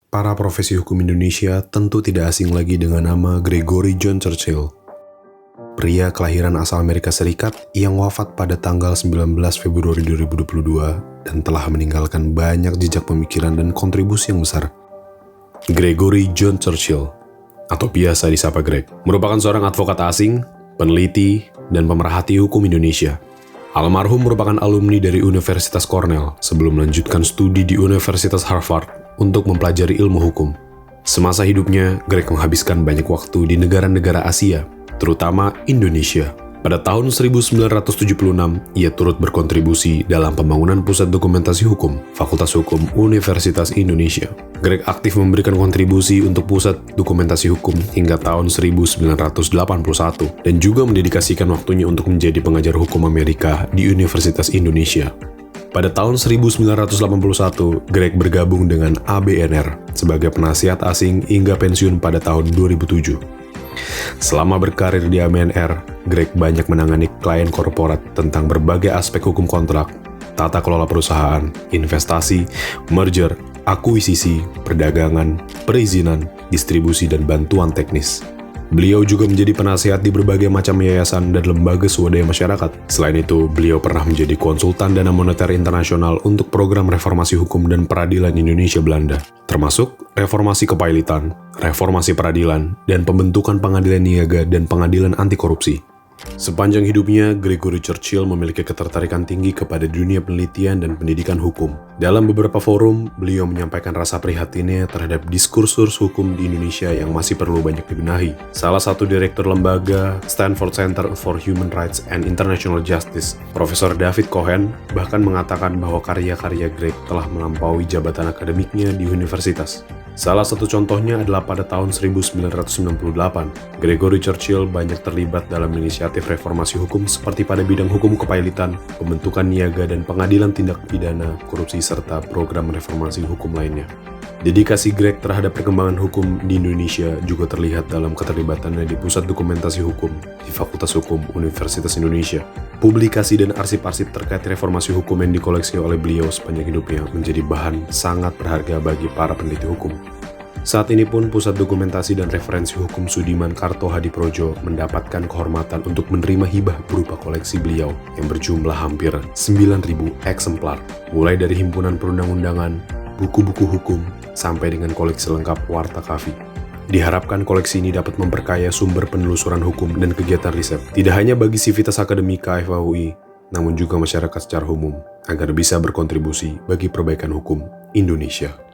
para profesi hukum Indonesia tentu tidak asing lagi dengan nama Gregory John Churchill. Pria kelahiran asal Amerika Serikat yang wafat pada tanggal 19 Februari 2022 dan telah meninggalkan banyak jejak pemikiran dan kontribusi yang besar. Gregory John Churchill, atau biasa disapa Greg, merupakan seorang advokat asing, peneliti, dan pemerhati hukum Indonesia. Almarhum merupakan alumni dari Universitas Cornell sebelum melanjutkan studi di Universitas Harvard untuk mempelajari ilmu hukum. Semasa hidupnya, Greg menghabiskan banyak waktu di negara-negara Asia, terutama Indonesia. Pada tahun 1976, ia turut berkontribusi dalam pembangunan Pusat Dokumentasi Hukum, Fakultas Hukum Universitas Indonesia. Greg aktif memberikan kontribusi untuk Pusat Dokumentasi Hukum hingga tahun 1981 dan juga mendedikasikan waktunya untuk menjadi pengajar hukum Amerika di Universitas Indonesia. Pada tahun 1981, Greg bergabung dengan ABNR sebagai penasihat asing hingga pensiun pada tahun 2007. Selama berkarir di ABNR, Greg banyak menangani klien korporat tentang berbagai aspek hukum kontrak, tata kelola perusahaan, investasi, merger, akuisisi, perdagangan, perizinan, distribusi, dan bantuan teknis. Beliau juga menjadi penasihat di berbagai macam yayasan dan lembaga swadaya masyarakat. Selain itu, beliau pernah menjadi konsultan dana moneter internasional untuk program reformasi hukum dan peradilan Indonesia Belanda, termasuk reformasi kepailitan, reformasi peradilan, dan pembentukan pengadilan niaga dan pengadilan anti korupsi. Sepanjang hidupnya, Gregory Churchill memiliki ketertarikan tinggi kepada dunia penelitian dan pendidikan hukum. Dalam beberapa forum, beliau menyampaikan rasa prihatinnya terhadap diskursus hukum di Indonesia yang masih perlu banyak dibenahi. Salah satu direktur lembaga Stanford Center for Human Rights and International Justice, Profesor David Cohen, bahkan mengatakan bahwa karya-karya Greg telah melampaui jabatan akademiknya di universitas. Salah satu contohnya adalah pada tahun 1998, Gregory Churchill banyak terlibat dalam inisiatif reformasi hukum seperti pada bidang hukum kepailitan, pembentukan niaga dan pengadilan tindak pidana korupsi serta program reformasi hukum lainnya. Dedikasi Greg terhadap perkembangan hukum di Indonesia juga terlihat dalam keterlibatannya di Pusat Dokumentasi Hukum di Fakultas Hukum Universitas Indonesia. Publikasi dan arsip-arsip terkait reformasi hukum yang dikoleksi oleh beliau sepanjang hidupnya menjadi bahan sangat berharga bagi para peneliti hukum. Saat ini pun Pusat Dokumentasi dan Referensi Hukum Sudiman Karto Hadiprodjo mendapatkan kehormatan untuk menerima hibah berupa koleksi beliau yang berjumlah hampir 9.000 eksemplar, mulai dari himpunan perundang-undangan, buku-buku hukum, sampai dengan koleksi lengkap Warta Kafi. Diharapkan koleksi ini dapat memperkaya sumber penelusuran hukum dan kegiatan riset, tidak hanya bagi sivitas akademika FHUI, namun juga masyarakat secara umum, agar bisa berkontribusi bagi perbaikan hukum Indonesia.